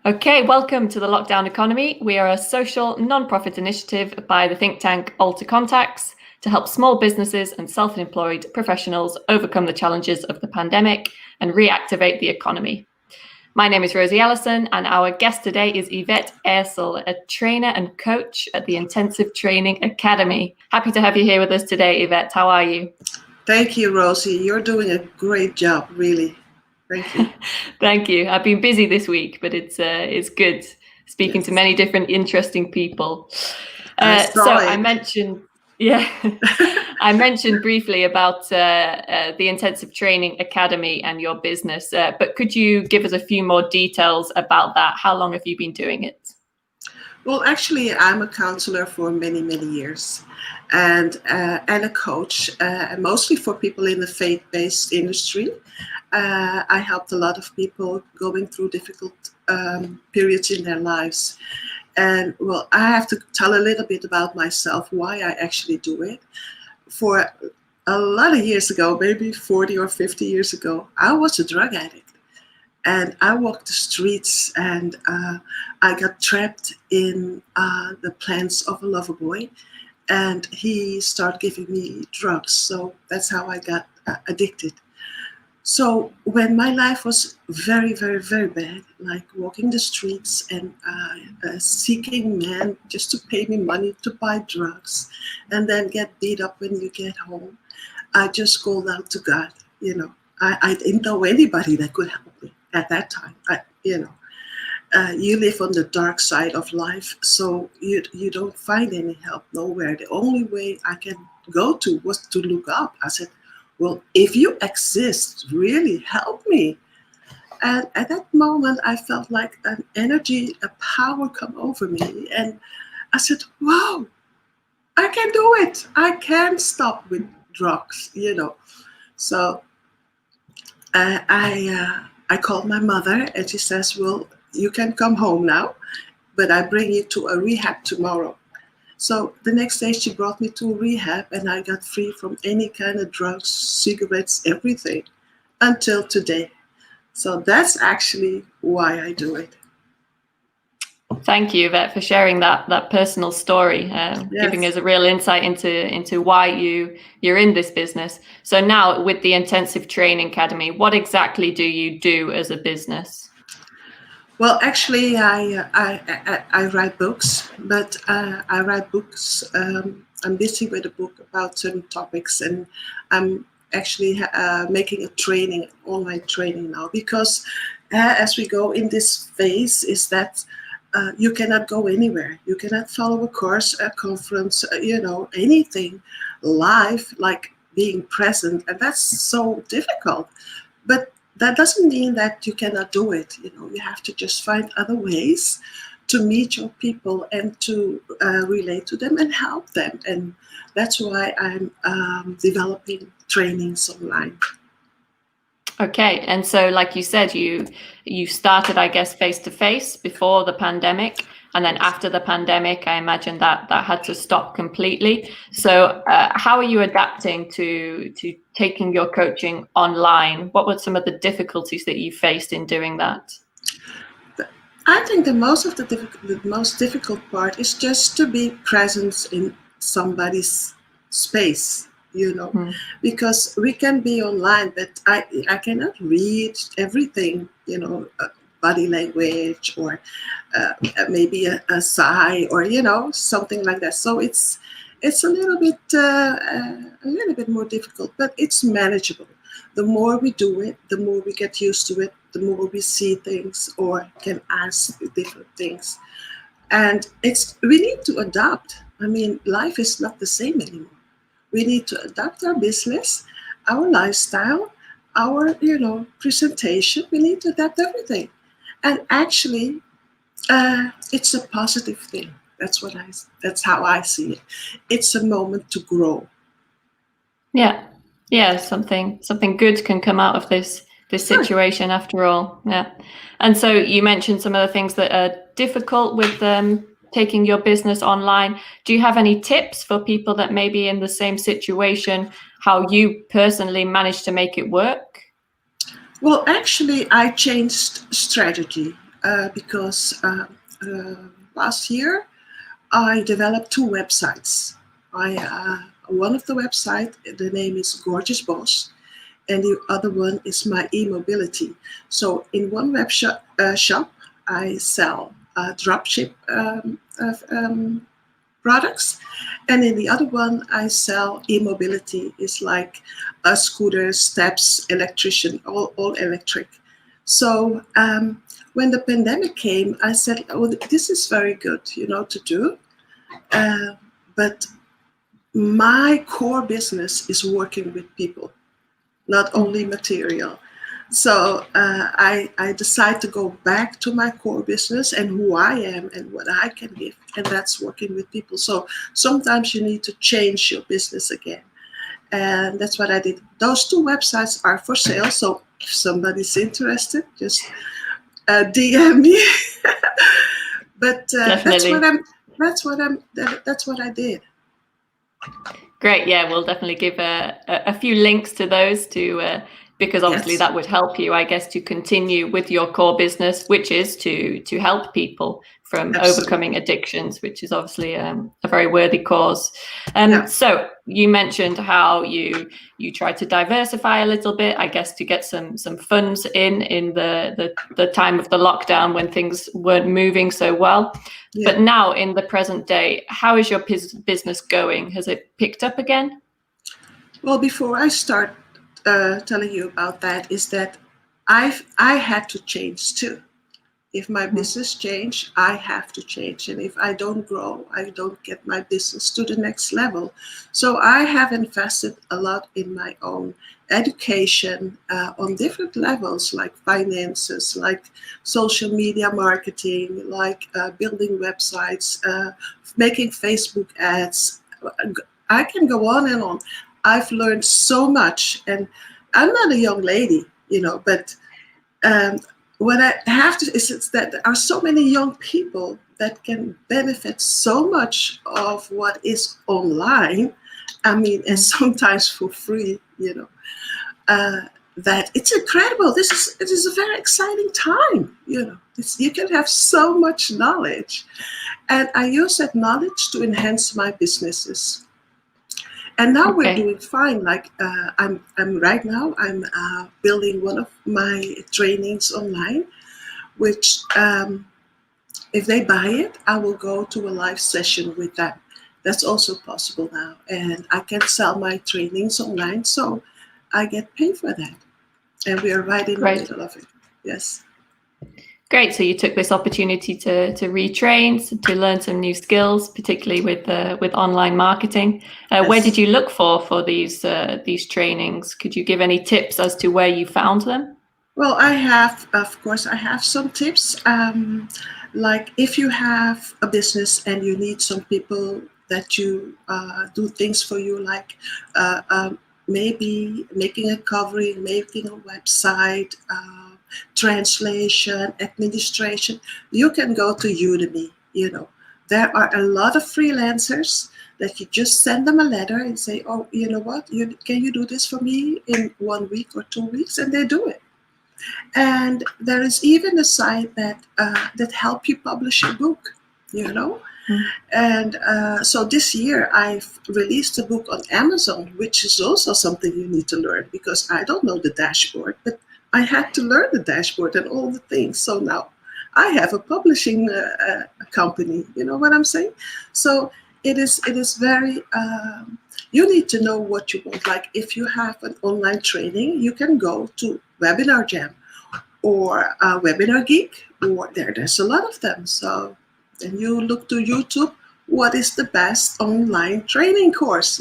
Okay, welcome to the Lockdown Economy. We are a social non-profit initiative by the think tank AlterContacts to help small businesses and self-employed professionals overcome the challenges of the pandemic and reactivate the economy. My name is Rosie Ellison, and our guest today is Yvette Eersel, a trainer and coach at the Intensive Training Academy. Happy to have you here with us today, Yvette. How are you? Thank you, Rosie. You're doing a great job, really. Thank you. Thank you. I've been busy this week, but it's good speaking to many different interesting people. I mentioned briefly about the Intensive Training Academy and your business, but could you give us a few more details about that? How long have you been doing it? Well, actually, I'm a counselor for many, many years, and a coach, mostly for people in the faith-based industry. I helped a lot of people going through difficult periods in their lives. And well, I have to tell a little bit about myself, why I actually do it. For a lot of years ago, maybe 40 or 50 years ago, I was a drug addict. And I walked the streets, and I got trapped in the plans of a lover boy. And he started giving me drugs. So that's how I got addicted. So when my life was very, very, very bad, like walking the streets and seeking men just to pay me money to buy drugs, and then get beat up when you get home, I just called out to God. I didn't know anybody that could help me at that time. You live on the dark side of life, so you don't find any help nowhere. The only way I can go to was to look up. I said, well, if you exist, really help me. And at that moment, I felt like an energy, a power come over me. And I said, wow, I can do it. I can stop with drugs, So I called my mother, and she says, well, you can come home now, but I bring you to a rehab tomorrow. So the next day she brought me to rehab, and I got free from any kind of drugs, cigarettes, everything, until today. So that's actually why I do it. Thank you, Yvette, for sharing that personal story, giving us a real insight into why you're in this business. So now with the Intensive Training Academy, what exactly do you do as a business? Well, actually, I write books, but I write books. I'm busy with a book about certain topics, and I'm actually making a training, online training now, because as we go in this phase, is that you cannot go anywhere. You cannot follow a course, a conference, anything live, like being present, and that's so difficult. But that doesn't mean that you cannot do it. You have to just find other ways to meet your people and to relate to them and help them. And that's why I'm developing trainings online. Okay, and so like you said, you started, I guess, face-to-face before the pandemic, and then after the pandemic, I imagine that had to stop completely. So how are you adapting to taking your coaching online? What were some of the difficulties that you faced in doing that? I think the most difficult part is just to be present in somebody's space. Because we can be online, but I cannot read everything, body language, or maybe a sigh, or something like that. So it's a little bit more difficult, but it's manageable. The more we do it, the more we get used to it, the more we see things or can ask different things. And we need to adapt. I mean, life is not the same anymore. We need to adapt our business, our lifestyle, our, presentation. We need to adapt everything. And actually, it's a positive thing. That's how I see it. It's a moment to grow. Yeah, something good can come out of this situation after all. Yeah. And so you mentioned some of the things that are difficult with taking your business online. Do you have any tips for people that may be in the same situation, how you personally managed to make it work? Well, actually, I changed strategy. because last year I developed 2 websites. One of the website, the name is Gorgeous Boss, and the other one is my e-mobility. So in one web shop, I sell dropship products, and in the other one I sell e-mobility. It's like scooters, steps, electrician, all electric. So when the pandemic came, I said, "Oh, this is very good, to do." But my core business is working with people, not only material. So I decided to go back to my core business and who I am and what I can give, and that's working with people. So sometimes you need to change your business again, and that's what I did. Those 2 websites are for sale, so if somebody's interested, just DM me. But that's what I did. Great. Yeah, we'll definitely give a few links to those because obviously Yes. that would help you, I guess, to continue with your core business, which is to help people from Absolutely. overcoming addictions, which is obviously a very worthy cause. Yeah. So you mentioned how you try to diversify a little bit, I guess, to get some funds in the time of the lockdown when things weren't moving so well. Yeah. But now in the present day, how is your business going? Has it picked up again? Well, before I start telling you about that, is that I had to change too. If my business change, I have to change. And if I don't grow, I don't get my business to the next level. So I have invested a lot in my own education on different levels, like finances, like social media marketing, like building websites, making Facebook ads. I can go on and on. I've learned so much, and I'm not a young lady, but what I have to is that there are so many young people that can benefit so much of what is online. I mean, and sometimes for free, that it's incredible. It is a very exciting time, you can have so much knowledge, and I use that knowledge to enhance my businesses. And now we're doing fine. Like I'm right now, I'm building one of my trainings online, which if they buy it, I will go to a live session with them. That's also possible now. And I can sell my trainings online, so I get paid for that. And we are right in the middle of it. Yes. Great. So you took this opportunity to retrain, to learn some new skills, particularly with online marketing. Yes. Where did you look for these trainings? Could you give any tips as to where you found them? Well, I have some tips. Like if you have a business and you need some people that you do things for you, like maybe making a covering, making a website, translation, administration, you can go to Udemy. There are a lot of freelancers that you just send them a letter and say, "Oh, you know what? Can you do this for me in 1 week or 2 weeks?" And they do it. And there is even a site that help you publish your book. And so this year I've released a book on Amazon, which is also something you need to learn, because I don't know the dashboard, but I had to learn the dashboard and all the things. So now I have a publishing company. You know what I'm saying? So it is very, you need to know what you want. Like if you have an online training, you can go to Webinar Jam or Webinar Geek, or there's a lot of them. So then you look to YouTube, what is the best online training course,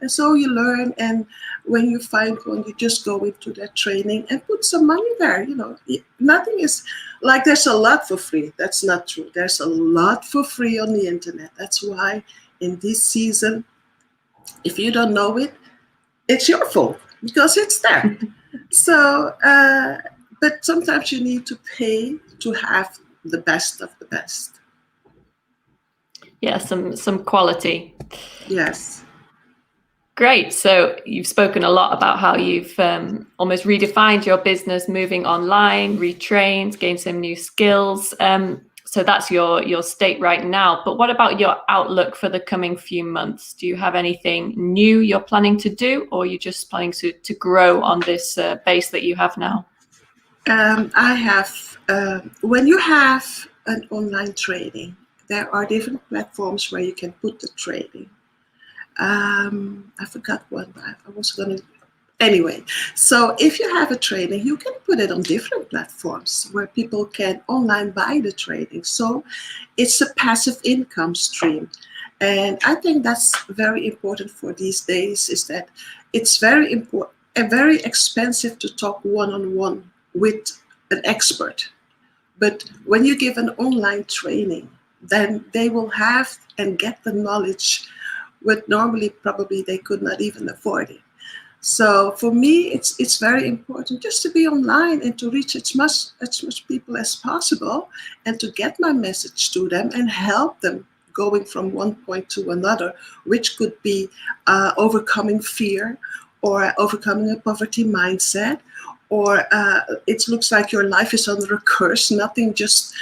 And so you learn, and when you find one, you just go into that training and put some money there. Nothing is like there's a lot for free. That's not true. There's a lot for free on the internet. That's why in this season, if you don't know it, it's your fault, because it's there. So, but sometimes you need to pay to have the best of the best. Yeah, some quality. Yes. Great. So you've spoken a lot about how you've almost redefined your business, moving online, retrained, gained some new skills. So that's your state right now. But what about your outlook for the coming few months? Do you have anything new you're planning to do, or are you just planning to grow on this base that you have now? I have, when you have an online training, there are different platforms where you can put the training. I forgot one. I was going to. Anyway, so if you have a training, you can put it on different platforms where people can online buy the training. So it's a passive income stream. And I think that's very important for these days, is that it's very important and very expensive to talk one-on-one with an expert. But when you give an online training, then they will have and get the knowledge what normally probably they could not even afford it. So for me, it's very important just to be online and to reach as much people as possible, and to get my message to them and help them going from one point to another, which could be overcoming fear, or overcoming a poverty mindset, or it looks like your life is under a curse, nothing just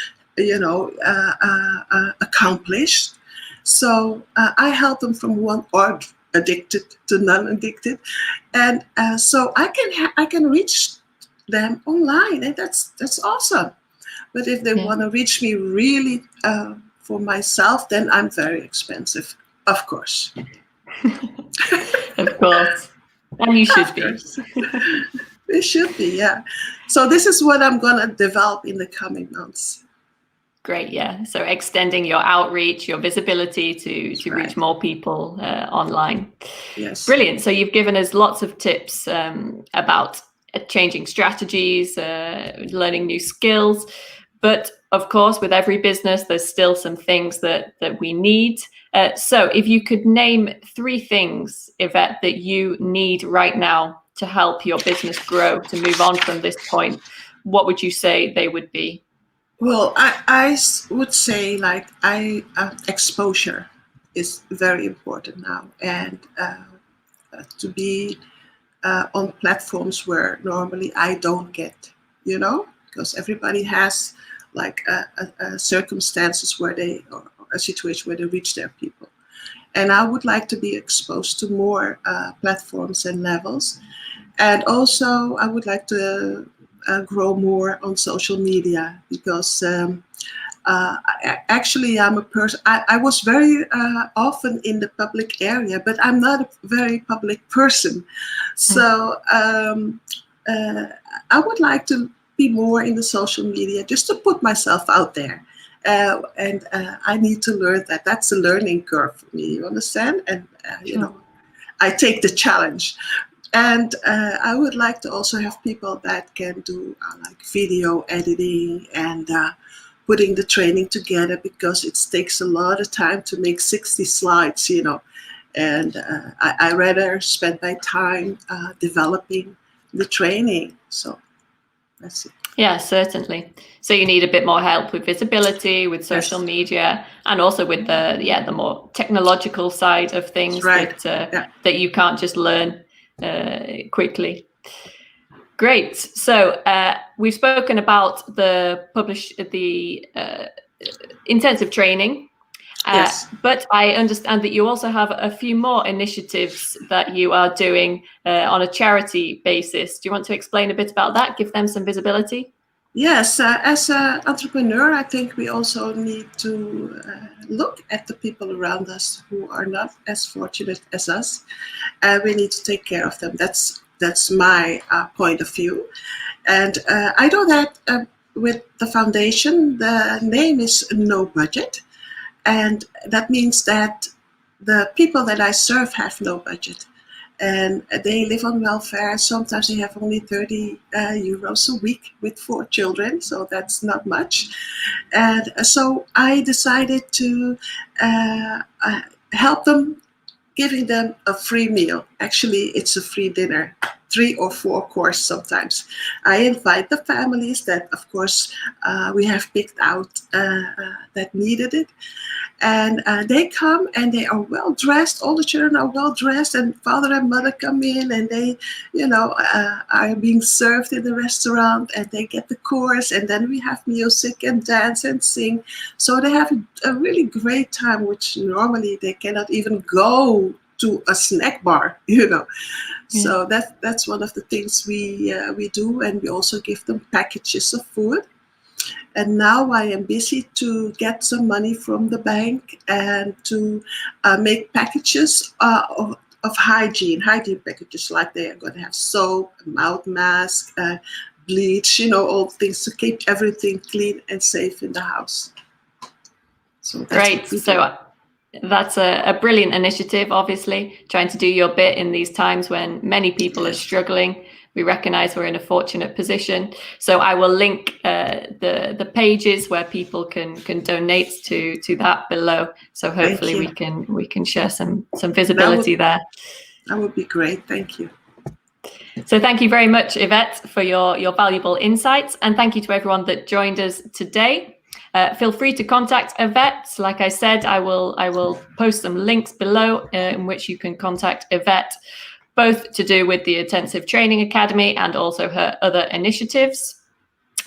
accomplished. So I help them from one, or addicted to non-addicted, and so I can reach them online, and that's awesome. But if they want to reach me really for myself, then I'm very expensive, of course. Of course, and you should be. It should be, yeah. So this is what I'm gonna develop in the coming months. Great, yeah. So extending your outreach, your visibility to reach more people online. Yes. Brilliant. So you've given us lots of tips about changing strategies, learning new skills. But of course, with every business, there's still some things that we need. So if you could name 3 things, Yvette, that you need right now to help your business grow, to move on from this point, what would you say they would be? Well, I would say exposure is very important now, and to be on platforms where normally I don't get, because everybody has circumstances where or a situation where they reach their people. And I would like to be exposed to more platforms and levels. And also I would like to grow more on social media, because actually I'm a person, I was very often in the public area, but I'm not a very public person. So I would like to be more in the social media, just to put myself out there. And I need to learn that. That's a learning curve for me, you understand? And, I take the challenge. And I would like to also have people that can do video editing and putting the training together, because it takes a lot of time to make 60 slides, and I rather spend my time developing the training. So that's it. Yeah, certainly. So you need a bit more help with visibility, with social media, and also with the more technological side of things that you can't just learn quickly. Great. So we've spoken about the intensive training, but I understand that you also have a few more initiatives that you are doing on a charity basis. Do you want to explain a bit about that? Give them some visibility? Yes, as an entrepreneur, I think we also need to look at the people around us who are not as fortunate as us. We need to take care of them. That's my point of view. And I do that with the foundation. The name is No Budget. And that means that the people that I serve have no budget. And they live on welfare. Sometimes they have only 30 euros a week with 4 children, so that's not much. And so I decided to help them, giving them a free meal. Actually, it's a free dinner 3 or 4 courses sometimes. I invite the families that, of course, we have picked out that needed it. And they come and they are well dressed. All the children are well dressed, and father and mother come in, and they, are being served in the restaurant, and they get the course, and then we have music and dance and sing. So they have a really great time, which normally they cannot even go to a snack bar, Yeah. So that's one of the things we do, and we also give them packages of food. And now I am busy to get some money from the bank and to make packages of hygiene packages, like they are going to have soap, mouth mask, bleach, all things to keep everything clean and safe in the house. So that's great. So that's a brilliant initiative, obviously, trying to do your bit in these times when many people are struggling. We recognize we're in a fortunate position. So I will link the pages where people can donate to that below. So hopefully we can share some visibility there. That would be great. Thank you. So thank you very much, Yvette, for your valuable insights, and thank you to everyone that joined us today. Feel free to contact Yvette. Like I said, I will post some links below in which you can contact Yvette, both to do with the Intensive Training Academy and also her other initiatives.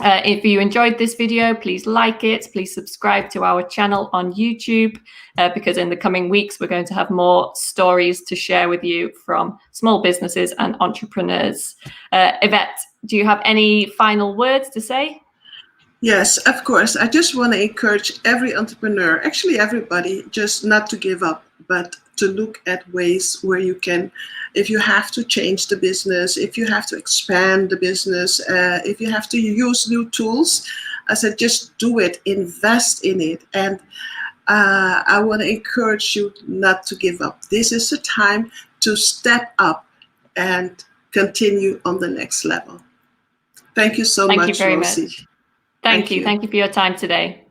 If you enjoyed this video, please like it. Please subscribe to our channel on YouTube, because in the coming weeks, we're going to have more stories to share with you from small businesses and entrepreneurs. Yvette, do you have any final words to say? Yes, of course. I just want to encourage every entrepreneur, actually everybody, just not to give up, but to look at ways where you can, if you have to change the business, if you have to expand the business, if you have to use new tools, I said, just do it, invest in it. And I want to encourage you not to give up. This is the time to step up and continue on the next level. Thank you so much, Thank you very Rosie. much. Thank you. Thank you for your time today.